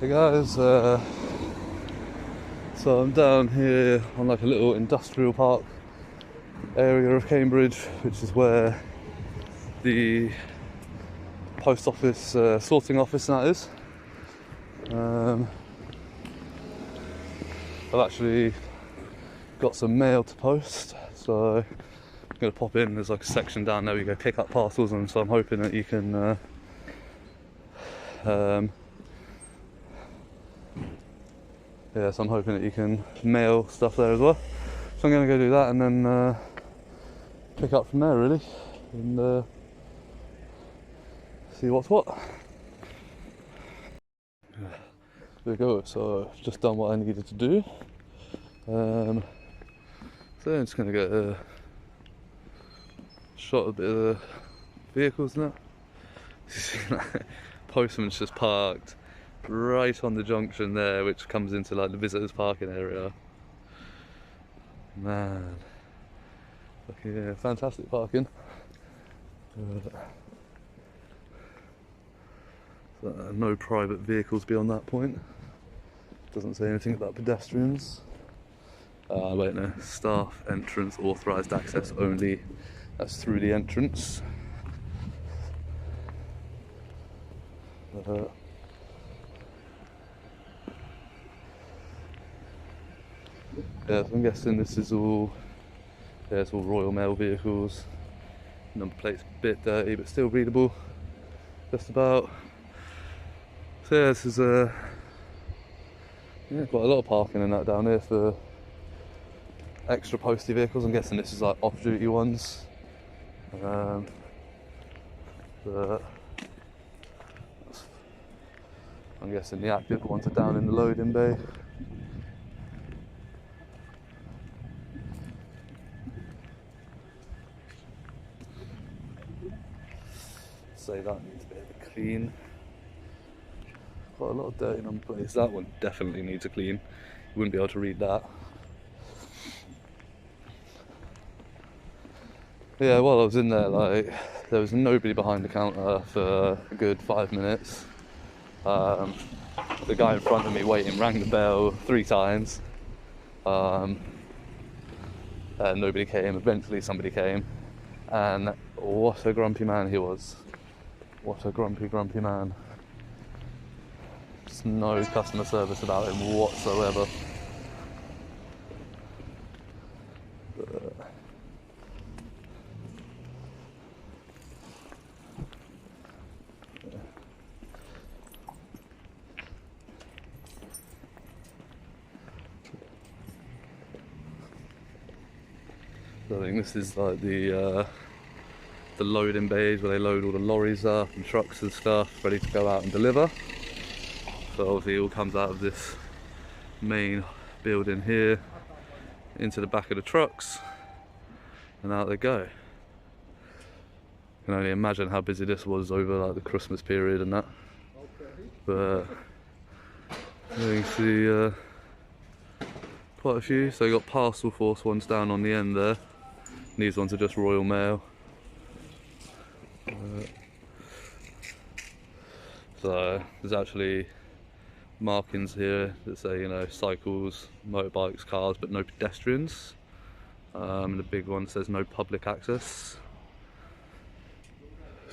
Hey guys, so I'm down here on like a little industrial park area of Cambridge, which is where the post office sorting office and that is. I've actually got some mail to post, so I'm going to pop in. There's like a section down there where you go pick up parcels, and so I'm hoping that you can mail stuff there as well. So I'm going to go do that and then pick up from there really, and see what's what. There we go. So I've just done what I needed to do. So I'm just going to get a shot of a bit of the vehicles now. Postman's just parked right on the junction there, which comes into like the visitors parking area. Man, yeah, fantastic parking. No private vehicles beyond that point. Doesn't say anything about pedestrians. Wait, no. Staff entrance authorised access only. That's through the entrance. Yeah, so I'm guessing this is all. Yeah, it's all Royal Mail vehicles. Number plate's a bit dirty, but still readable. Just about. So yeah, this is quite a lot of parking and that down here for extra postie vehicles. I'm guessing this is like off-duty ones. But I'm guessing the active ones are down in the loading bay. Say that needs a bit of a clean. Quite a lot of dirty number plates. That one definitely needs a clean. You wouldn't be able to read that. Yeah, while I was in there, like, there was nobody behind the counter for a good 5 minutes. The guy in front of me waiting rang the bell 3 times. And nobody came. Eventually somebody came. And what a grumpy man he was. What a grumpy man. Just no customer service about him whatsoever. So I think this is like the loading bays where they load all the lorries up and trucks and stuff ready to go out and deliver. So obviously it all comes out of this main building here into the back of the trucks and out they go. I can only imagine how busy this was over like the Christmas period and that. But you can see quite a few. So you got parcel force ones down on the end there. And these ones are just Royal Mail. So there's actually markings here that say, you know, cycles, motorbikes, cars, but no pedestrians. And the big one says no public access.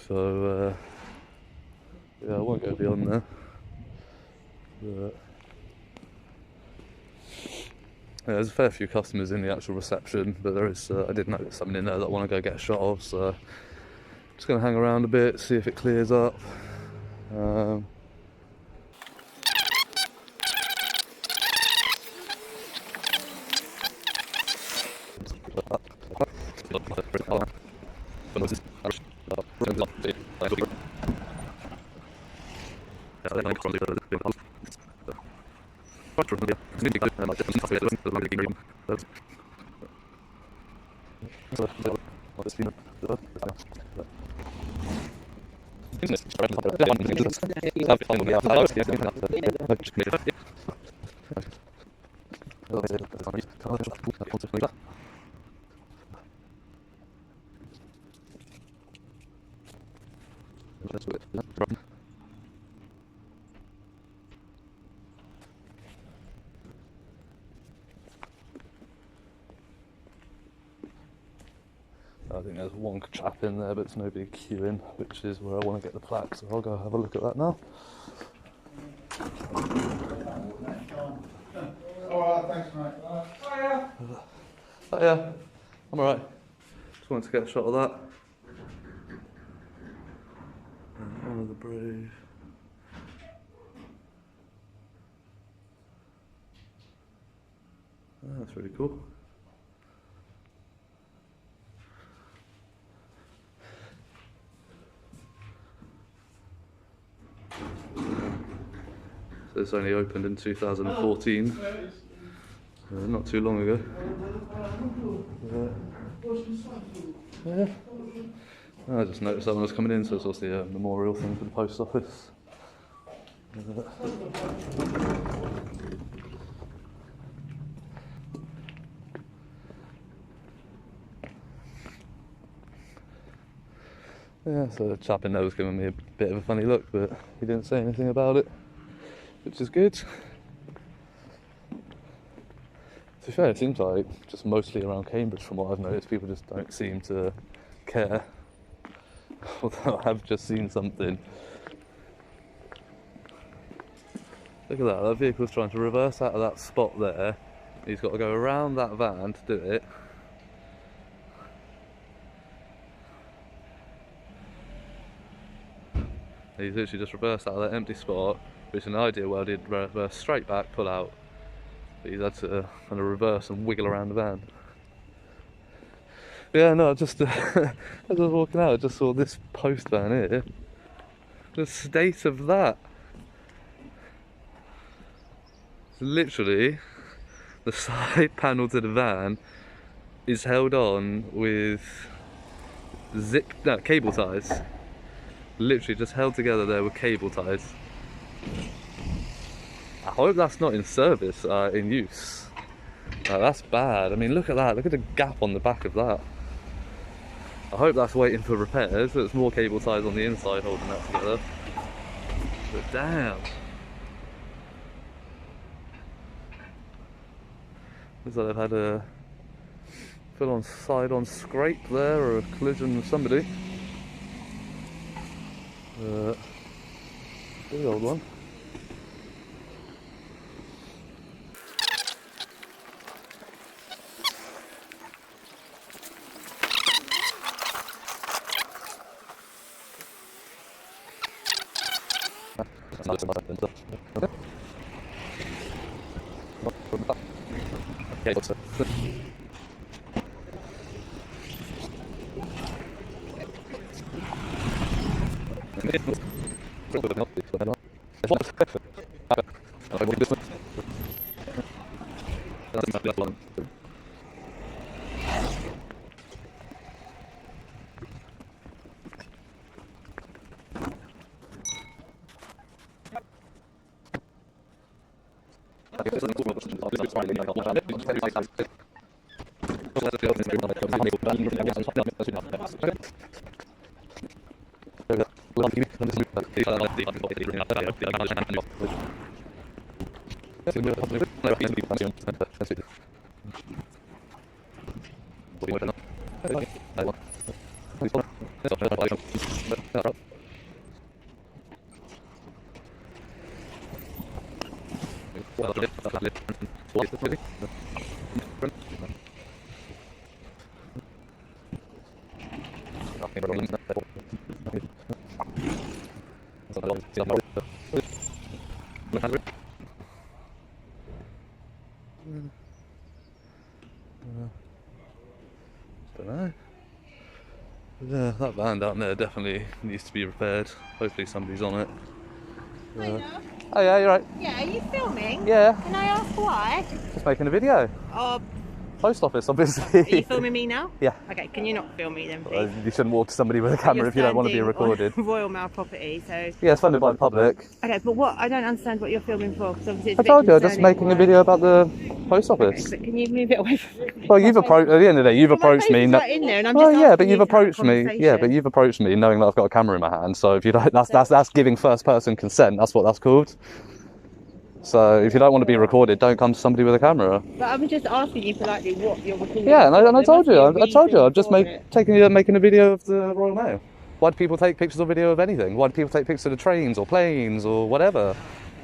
So yeah, I won't go beyond there. But, yeah, there's a fair few customers in the actual reception, but there is. I did notice something in there that I want to go get a shot of. So just going to hang around a bit, see if it clears up. I think there's one chap in there, but it's nobody queuing, which is where I want to get the plaque, so I'll go have a look at that now. Alright, thanks mate. Hiya! Oh yeah, I'm alright. Just wanted to get a shot of that. Honour the brave. Oh, that's really cool. So it's only opened in 2014, not too long ago. Yeah. I just noticed someone was coming in, so it's also the memorial thing for the post office. Yeah, so the chap in there was giving me a bit of a funny look, but he didn't say anything about it, which is good. To be fair, it seems like just mostly around Cambridge, from what I've noticed, people just don't seem to care. Although I've just seen something. Look at that vehicle's trying to reverse out of that spot there. He's got to go around that van to do it. He's literally just reversed out of that empty spot, which in an ideal world he'd reverse straight back, pull out. But he's had to kind of reverse and wiggle around the van. Yeah, no, I just as I was walking out, I just saw this post van here. The state of that. So literally, the side panel to the van is held on with cable ties. Literally just held together there with cable ties. I hope that's not in service, in use. That's bad. I mean, look at that. Look at the gap on the back of that. I hope that's waiting for repairs. There's more cable ties on the inside holding that together. But damn. Looks like they've had a full-on side-on scrape there, or a collision with somebody. Big old one. Don't know. Yeah, that van down there definitely needs to be repaired. Hopefully somebody's on it. Oh yeah, you're right. Yeah, are you filming? Yeah. Can I ask why? Just making a video. Oh, Post office, obviously. are you filming me now? Yeah. Okay, can you not film me then, please? You shouldn't walk to somebody with a camera if you don't want to be recorded. Royal Mail property, so. Yeah, it's funded by the public. Okay, but what? I don't understand what you're filming for. Because obviously it's I a bit told you, I'm just concerning making a why- video about the post office. Okay, but can you move it away from me? Well, you've approached. At the end of the day, you've approached me. Right in there, and I'm Well, just yeah, but asking you've you to have a approached me. Yeah, conversation. but you've approached me knowing that I've got a camera in my hand. So if you don't, that's giving first person consent. That's what that's called. So if you don't want to be recorded, don't come to somebody with a camera. But I'm just asking you politely what you're recording. Yeah, and I There told must be you, a I told you, reason I'm just for it. making a video of the Royal Mail. Why do people take pictures or video of anything? Why do people take pictures of the trains or planes or whatever?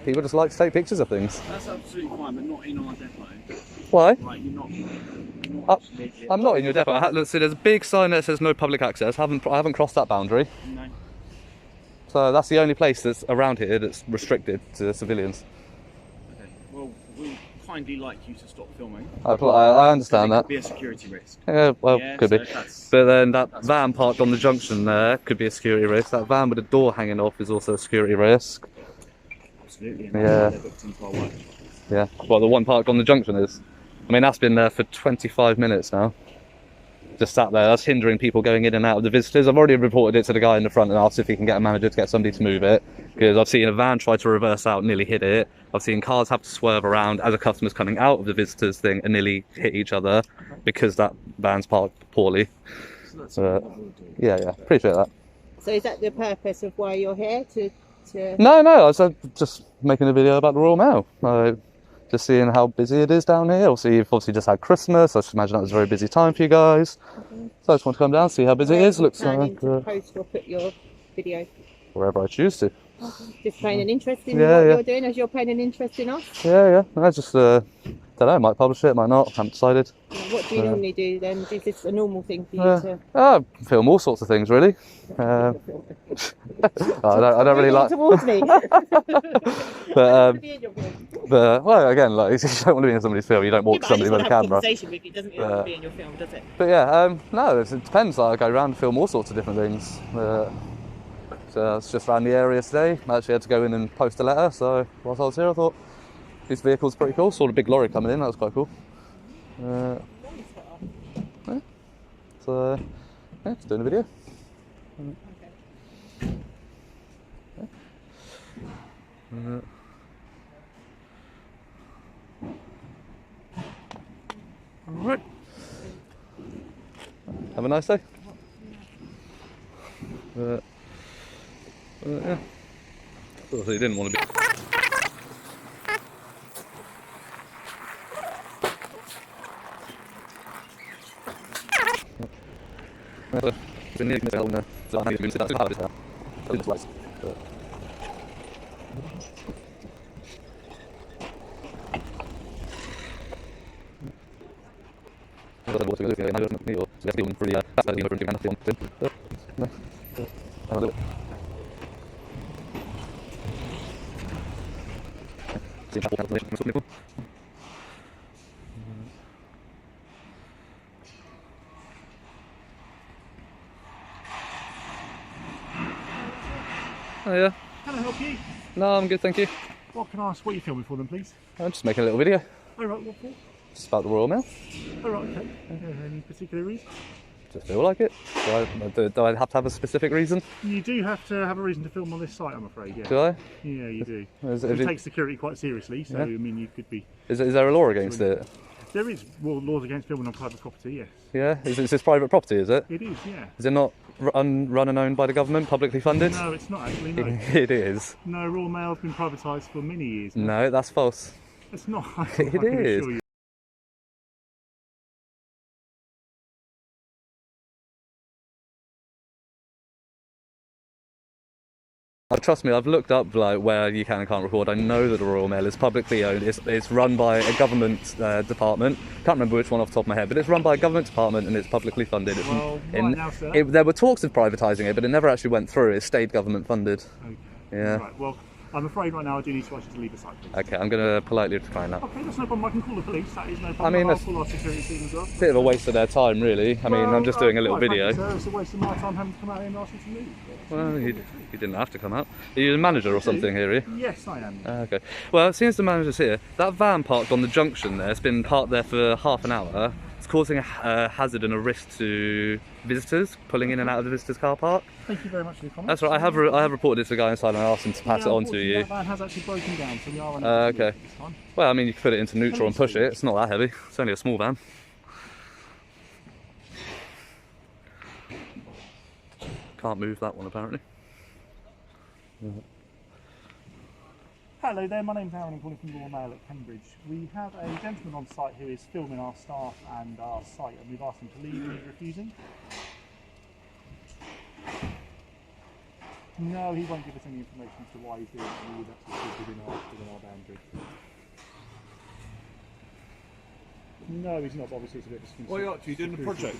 People just like to take pictures of things. That's absolutely fine, but not in our depot. Why? Like, you're not I'm not in your depot. Look, see, there's a big sign that says no public access. I haven't crossed that boundary. No. So that's the only place that's around here that's restricted to civilians. Okay. Well, we'll kindly like you to stop filming. I understand It that. could be a security risk. Yeah, well, Yeah, could so be. that's- But then that van parked on the junction there could be a security risk. That van with the door hanging off is also a security risk. Absolutely. And Yeah. they're booked into our work. Yeah. Well, the one parked on the junction is. I mean, that's been there for 25 minutes now. Just sat there. That's hindering people going in and out of the visitors. I've already reported it to the guy in the front and asked if he can get a manager to get somebody to move it. Because I've seen a van try to reverse out, nearly hit it. I've seen cars have to swerve around as a customer's coming out of the visitors thing and nearly hit each other because that van's parked poorly. Yeah, appreciate that. So is that the purpose of why you're here? To No, I was just making a video about the Royal Mail. Just seeing how busy it is down here. You've obviously just had Christmas. I just imagine that was a very busy time for you guys. So I just want to come down, see how busy it is. Looks planning like to post or put your video. wherever I choose to. Just paying an interest in Yeah, what yeah. you're doing as you're paying an interest in us. Yeah. I just don't know. Might publish it, might not. Haven't decided. What do you normally do then? Is this a normal thing for you to? Film all sorts of things, really. I don't really like. towards me. But well, again, like if you don't want to be in somebody's film, you don't walk to somebody with a camera. Conversation with you doesn't need to be in your film, does it? But yeah, no, it depends. Like, I go around and film all sorts of different things. So it's just around the area today. I actually had to go in and post a letter, so whilst I was here I thought this vehicle's pretty cool. Saw the big lorry coming in, that was quite cool. So just doing a video. Alright. Have a nice day. Yeah. So he didn't want to be. Oh yeah. Can I help you? No, I'm good, thank you. What can I ask? What are you filming for them, please? I'm just making a little video. Oh, right, what for? Just about the Royal Mail. Oh, right, okay. Any particular reason? Just feel like it. Do I have to have a specific reason? You do have to have a reason to film on this site, I'm afraid, yeah. Do I? Yeah, you do. Is We it- take security quite seriously, so, Yeah. I mean, you could be... Is there a law against it? There is laws against filming on private property, yes. Yeah? Is this private property, is it? It is, yeah. Is it not run and owned by the government, publicly funded? No, it's not actually, no. It is. No, Royal Mail has been privatised for many years now. No, that's false. It's not. I It can is. assure you. Trust me, I've looked up like where you can and can't record. I know that the Royal Mail is publicly owned. It's run by a government department. Can't remember which one off the top of my head, but it's run by a government department and it's publicly funded. Well, right now, sir. There were talks of privatising it, but it never actually went through. It stayed government funded. Okay. Yeah. Right, well, I'm afraid right now I do need to ask you to leave the site, please. Okay, I'm going to politely decline that. Okay, that's no problem. I can call the police. That is no problem. I mean, I'll that's- call our security team as well. Bit of a waste of their time, really. I mean, I'm just doing a little quite video. frankly, sir, it's a waste of my time having to come out here and ask you to leave. Well, you didn't have to come out. Are you the manager or something here, are you? Yes, I am. Okay. Well, since the manager's here, that van parked on the junction there, it's been parked there for half an hour. It's causing a hazard and a risk to visitors pulling in and out of the visitors' car park. Thank you very much for your comments. That's right, I have reported it to the guy inside and I asked him to pass it on to you. That van has actually broken down, so we are running Okay. this time. Well, I mean, you can put it into neutral and push it. It's not that heavy. It's only a small van. Can't move that one, apparently. Hello there, my name's Aaron, I'm calling from Royal Mail at Cambridge. We have a gentleman on site who is filming our staff and our site, and we've asked him to leave and he's refusing. No, he won't give us any information as to why he's doing it, and he would actually sit within our boundary. No, he's not, but obviously it's a bit of a... What are you actually doing the project?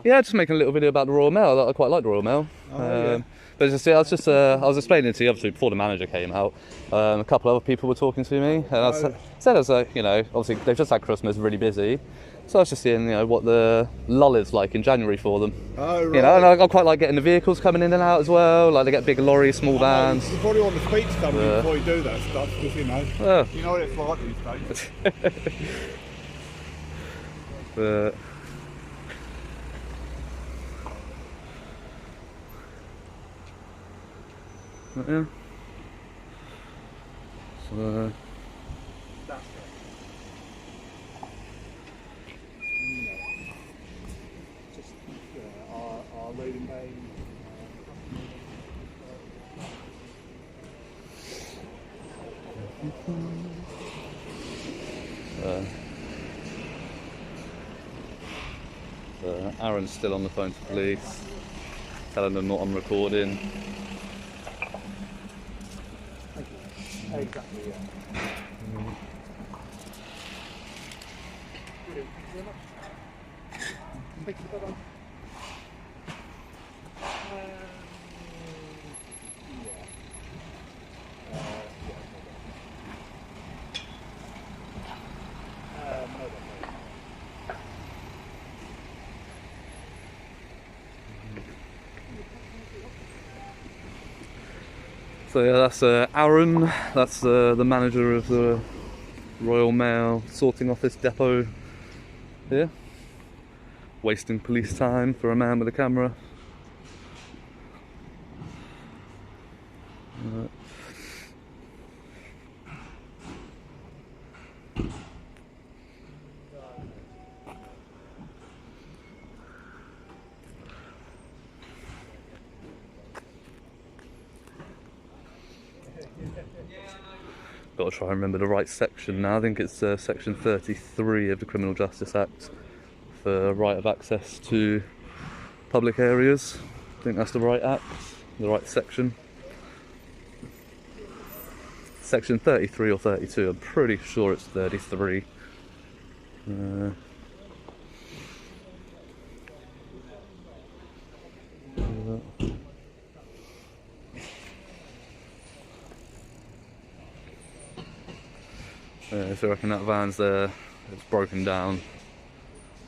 Yeah, just making a little video about the Royal Mail. I quite like the Royal Mail. Yeah. But I was explaining to you, obviously, before the manager came out, a couple other people were talking to me, and I said, you know, obviously they've just had Christmas, really busy, so I was just seeing, you know, what the lull is like in January for them. Oh, right. You know, and I quite like getting the vehicles coming in and out as well. Like they get big lorries, small vans. You probably want the speech coming before you do that stuff, because you know what it's like these days. But yeah. So That's it. Just our loading bay. Aaron's still on the phone to police, telling them not on recording. Exactly, yeah. Brilliant. Thank you very much. Thank you, bye-bye. So yeah, that's Aaron, that's the manager of the Royal Mail sorting office depot here. Wasting police time for a man with a camera. Got to try and remember the right section now. I think it's section 33 of the Criminal Justice Act for right of access to public areas. I think that's the right act, the right section. Section 33 or 32, I'm pretty sure it's 33. So I reckon that van's there, it's broken down.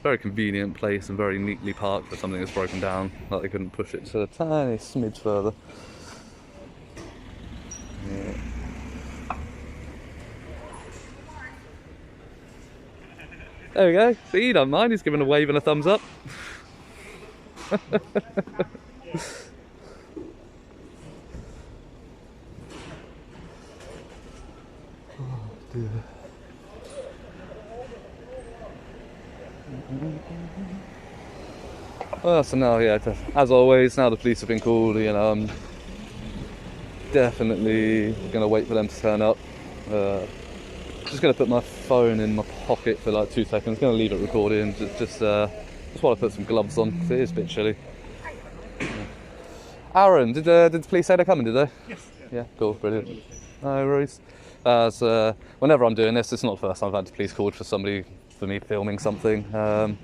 Very convenient place and very neatly parked for something that's broken down. Like they couldn't push it to a tiny smidge further. Yeah. There we go. See, he don't mind, he's giving a wave and a thumbs up. Oh dear. Well, so now, yeah, as always, now the police have been called, you know, I'm definitely going to wait for them to turn up. Just going to put my phone in my pocket for like 2 seconds, going to leave it recording, just while I put some gloves on, because it is a bit chilly. Aaron, did the police say they're coming, did they? Yes. Yeah, cool, brilliant. No worries. So whenever I'm doing this, it's not the first time I've had the police called for me filming something.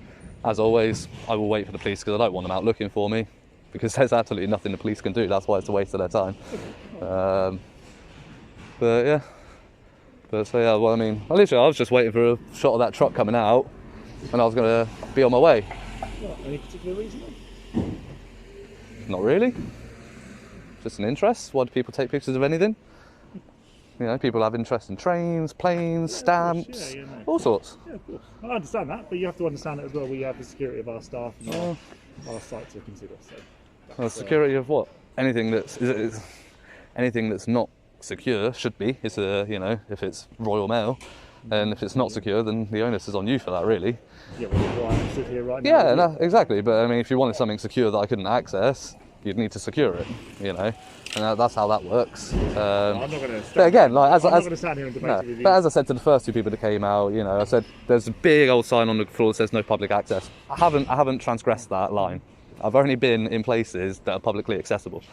As always, I will wait for the police because I don't want them out looking for me, because there's absolutely nothing the police can do. That's why it's a waste of their time. But yeah. But so yeah, well, I mean, I was just waiting for a shot of that truck coming out, and I was going to be on my way. What, any particular reason? Not really. Just an interest. Why do people take pictures of anything? You know, people have interest in trains, planes, stamps, all sorts. Yeah, of course. I understand that, but you have to understand it as well. We have the security of our staff and our site to consider. So well, security of what? Anything that's anything that's not secure should be. It's you know, if it's Royal Mail, and if it's not secure, then the onus is on you for that, really. Yeah, well, why I'm stood here right now. Yeah, no, exactly. But I mean, if you wanted something secure that I couldn't access, you'd need to secure it, you know, and that's how that works. I'm not going to. But again, like I'm not going to stand here and debate it with you. but as I said to the first 2 people that came out, you know, I said there's a big old sign on the floor that says no public access. I haven't transgressed that line. I've only been in places that are publicly accessible.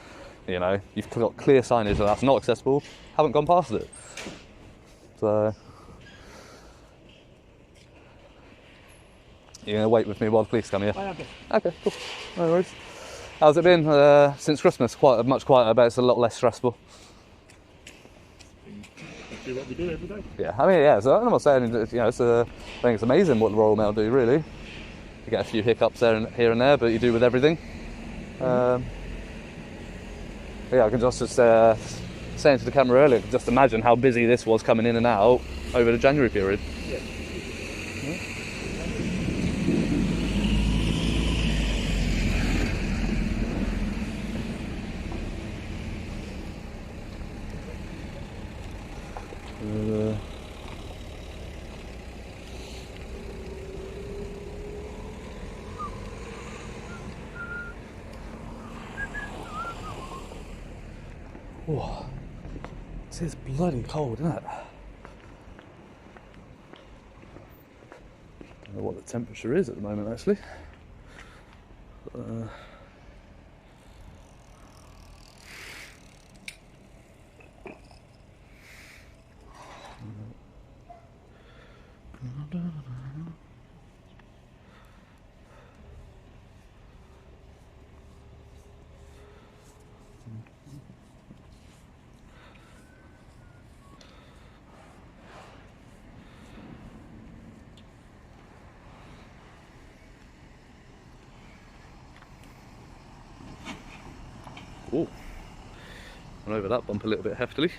You know, you've got clear signage that that's not accessible. Haven't gone past it. So you're gonna wait with me while the police come here? I am. Okay, cool. No worries. How's it been since Christmas? Quite much quieter, but it's a lot less stressful. Do what we do every day. Yeah, I mean, yeah. So I'm not saying, you know, I think it's amazing what the Royal Mail do. Really, you get a few hiccups here and there, but you do with everything. Yeah, I can just saying to the camera earlier, I can just imagine how busy this was coming in and out over the January period. Yeah. Oh, this is bloody cold, isn't it? Don't know what the temperature is at the moment, actually. Oh, went over that bump a little bit heftily.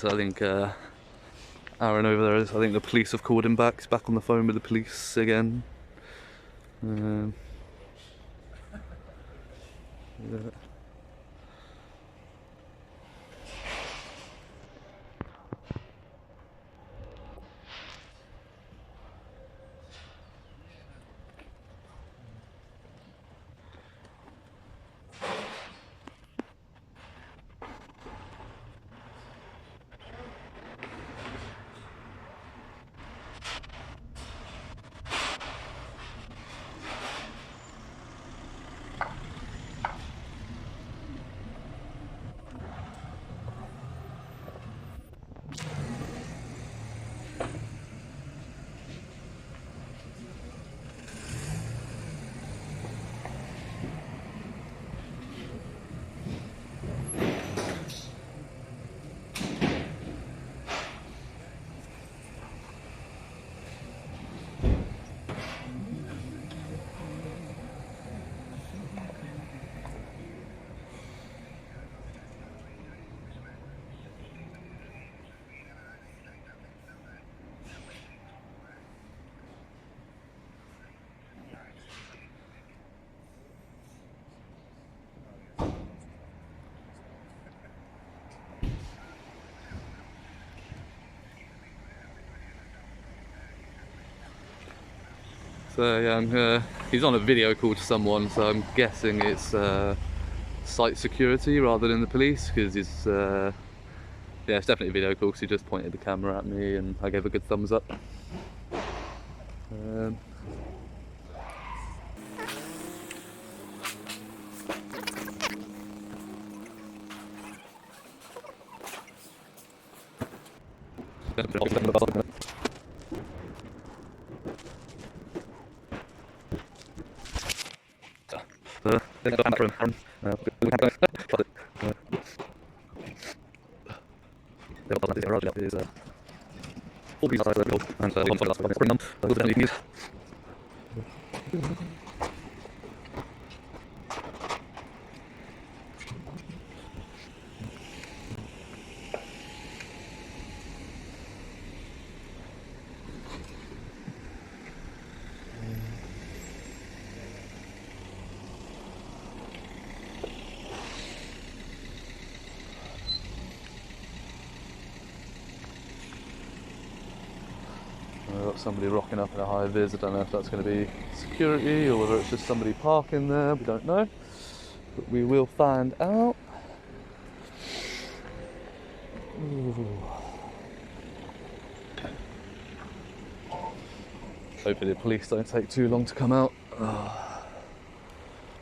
I think Aaron over there is. I think the police have called him back. He's back on the phone with the police again. Yeah. So yeah, he's on a video call to someone, so I'm guessing it's site security rather than the police, because he's yeah, it's definitely a video call because he just pointed the camera at me and I gave a good thumbs up. We've got somebody rocking up in a high vis. I don't know if that's going to be security or whether it's just somebody parking there. We don't know, but we will find out. Ooh. Hopefully the police don't take too long to come out.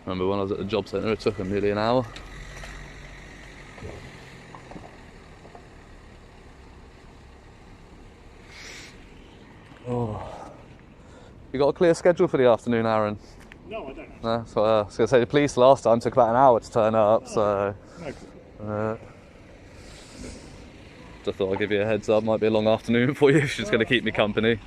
Remember when I was at the job centre, it took them nearly an hour. Oh. You got a clear schedule for the afternoon, Aaron? No, I don't. No, so I was going to say the police last time took about an hour to turn up, so... No. Just thought I'd give you a heads up, might be a long afternoon for you, she's going to keep me company.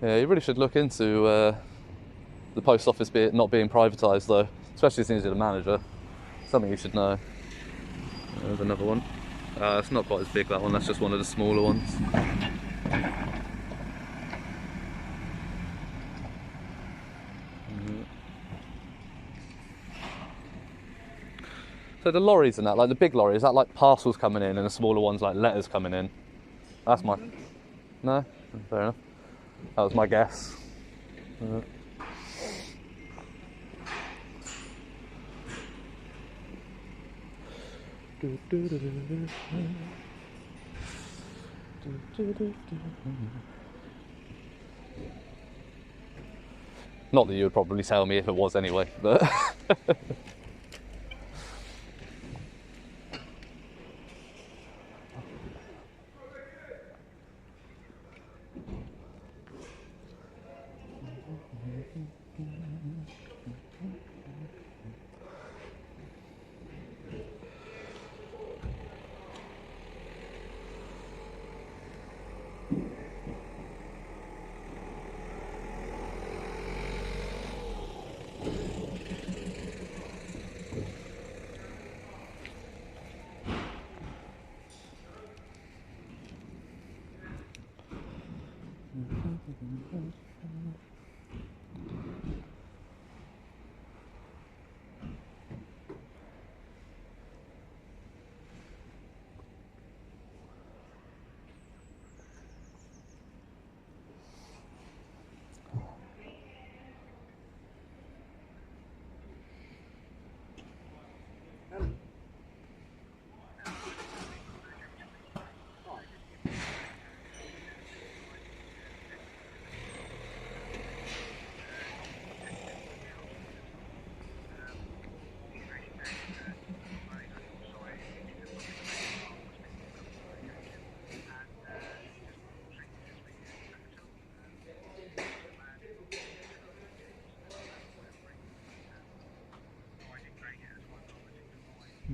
Yeah, you really should look into the post office not being privatised though, especially since you're the manager. Something you should know. There's another one. It's not quite as big, that one, that's just one of the smaller ones. So the lorries and that, like the big lorries, is that like parcels coming in and the smaller ones like letters coming in? That's my... No? Fair enough. That was my guess. Not that you would probably tell me if it was anyway, but...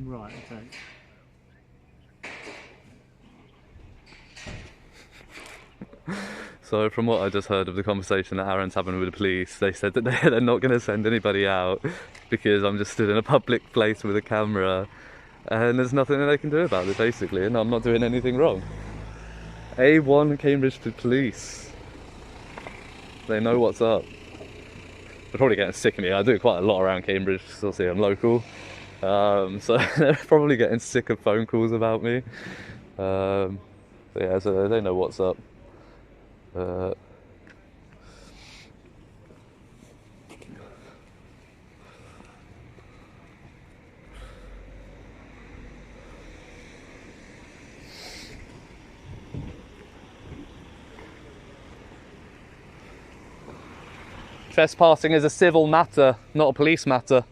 Right, okay. So from what I just heard of the conversation that Aaron's having with the police, they said that they're not going to send anybody out because I'm just stood in a public place with a camera and there's nothing that they can do about it basically, and I'm not doing anything wrong. A1 Cambridge Police. They know what's up. They're probably getting sick of me. I do quite a lot around Cambridge, so obviously I'm local. So they're probably getting sick of phone calls about me. But yeah, so they know what's up. Trespassing is a civil matter, not a police matter.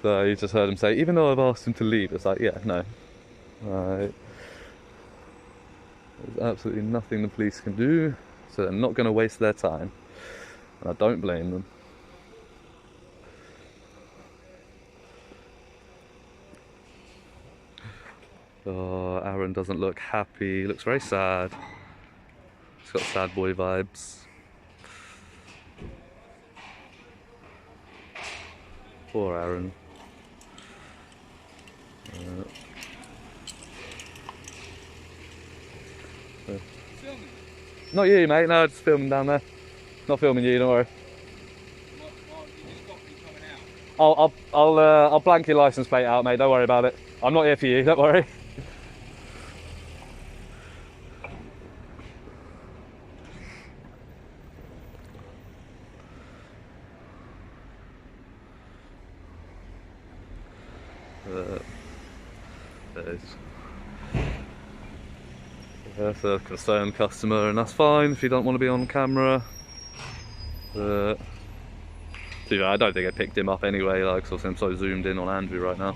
So you just heard him say, even though I've asked him to leave, it's like, yeah, no. Right. There's absolutely nothing the police can do, so they're not going to waste their time. And I don't blame them. Oh, Aaron doesn't look happy. He looks very sad. He's got sad boy vibes. Poor Aaron. Not you, mate. No, just filming down there. Not filming you. Don't worry. I'll blank your license plate out, mate. Don't worry about it. I'm not here for you. Don't worry. That's a concerned customer, and that's fine if you don't want to be on camera. I don't think I picked him up anyway, like, so I'm so zoomed in on Andrew right now.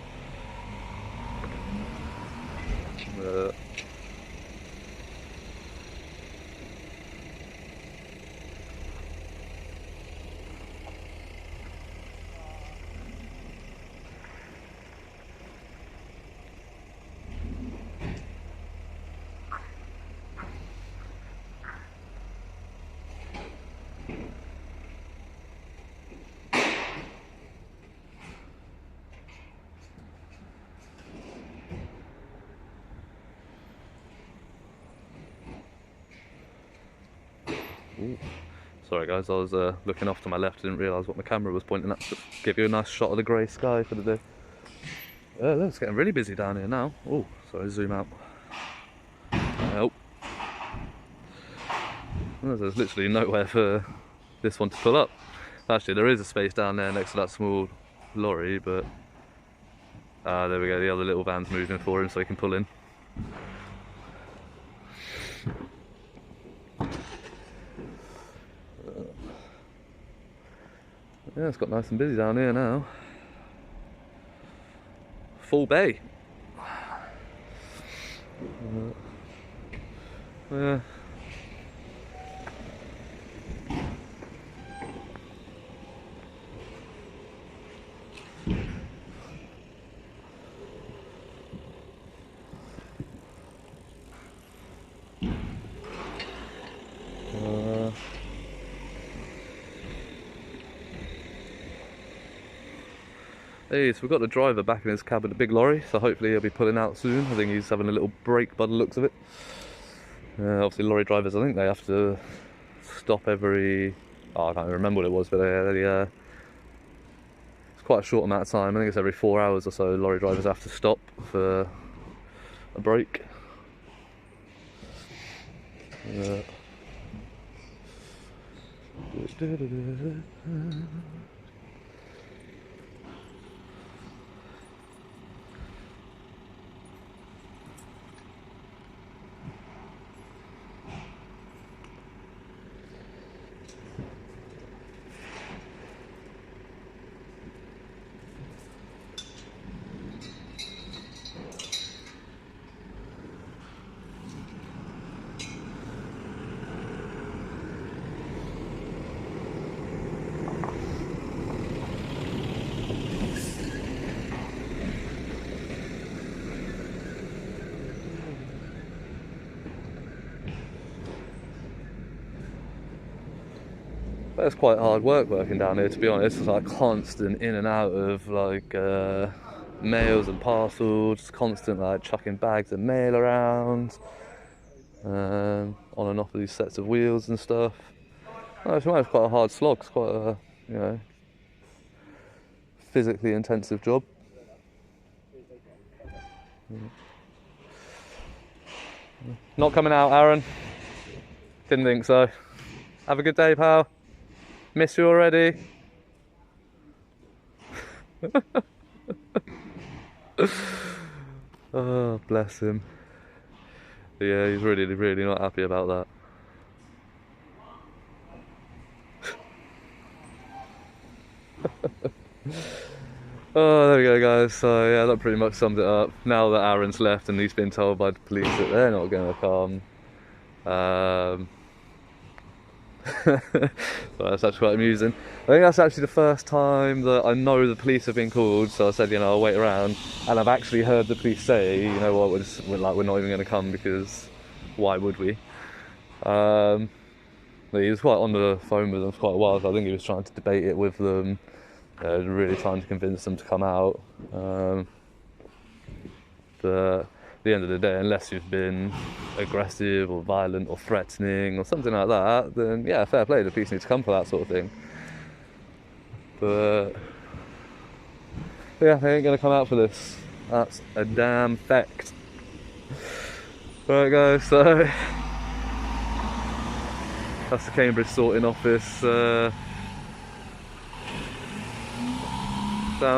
Ooh. Sorry guys, I was looking off to my left, didn't realise what my camera was pointing at to give you a nice shot of the grey sky for the day. Look, it's getting really busy down here now. Oh, sorry, zoom out. Oh. There's literally nowhere for this one to pull up. Actually, there is a space down there next to that small lorry, but there we go, the other little van's moving for him so he can pull in. Yeah, it's got nice and busy down here now. Full bay. Yeah. Hey, so we've got the driver back in his cab with the big lorry, so hopefully he'll be pulling out soon. I think he's having a little break by the looks of it. Obviously lorry drivers, I think they have to stop every... oh, I can't even remember what it was, but it's quite a short amount of time. I think it's every 4 hours or so lorry drivers have to stop for a break. But it's quite hard work working down here, to be honest. It's like constant in and out of like mails and parcels, just constant like chucking bags of mail around, on and off of these sets of wheels and stuff. It's quite a hard slog. It's quite a, you know, physically intensive job. Not coming out, Aaron? Didn't think so. Have a good day, pal. Miss you already. Oh, bless him. Yeah, he's really, really not happy about that. Oh, there we go, guys. So yeah, that pretty much sums it up. Now that Aaron's left and he's been told by the police that they're not going to come, So that's actually quite amusing. I think that's actually the first time that I know the police have been called, so I said, you know, I'll wait around, and I've actually heard the police say, you know what, we're not even going to come because why would we? He was quite on the phone with them for quite a while, so I think he was trying to debate it with them, really trying to convince them to come out. But at the end of the day, unless you've been aggressive or violent or threatening or something like that, then yeah, fair play, the police need to come for that sort of thing. But yeah, they ain't gonna come out for this. That's a damn fact. Right guys, so that's the Cambridge sorting office down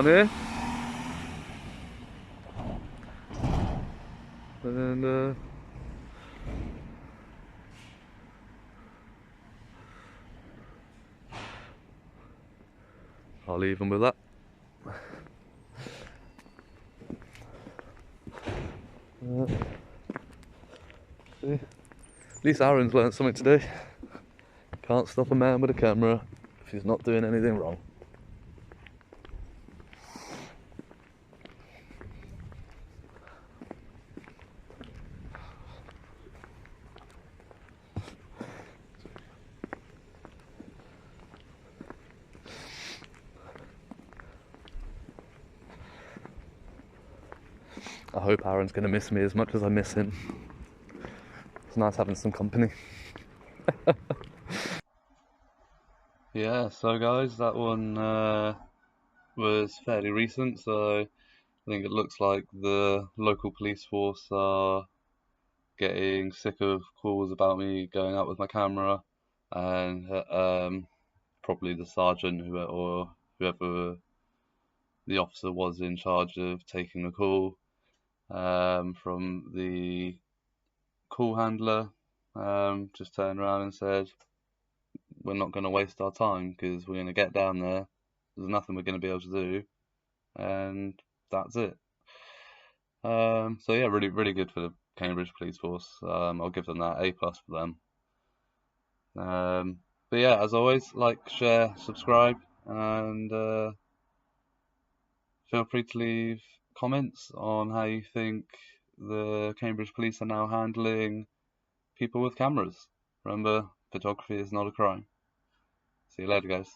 here. And I'll leave them with that. At least Aaron's learnt something today. Can't stop a man with a camera if he's not doing anything wrong. I hope Aaron's going to miss me as much as I miss him. It's nice having some company. Yeah, so guys, that one was fairly recent, so I think it looks like the local police force are getting sick of calls about me going out with my camera, and probably the sergeant or whoever the officer was in charge of taking the call from the call handler just turned around and said, we're not going to waste our time because we're going to get down there, there's nothing we're going to be able to do, and that's it. So yeah, really, really good for the Cambridge Police Force. I'll give them that, A+ for them. But yeah, as always, like, share, subscribe, and feel free to leave comments on how you think the Cambridge Police are now handling people with cameras. Remember, photography is not a crime. See you later, guys.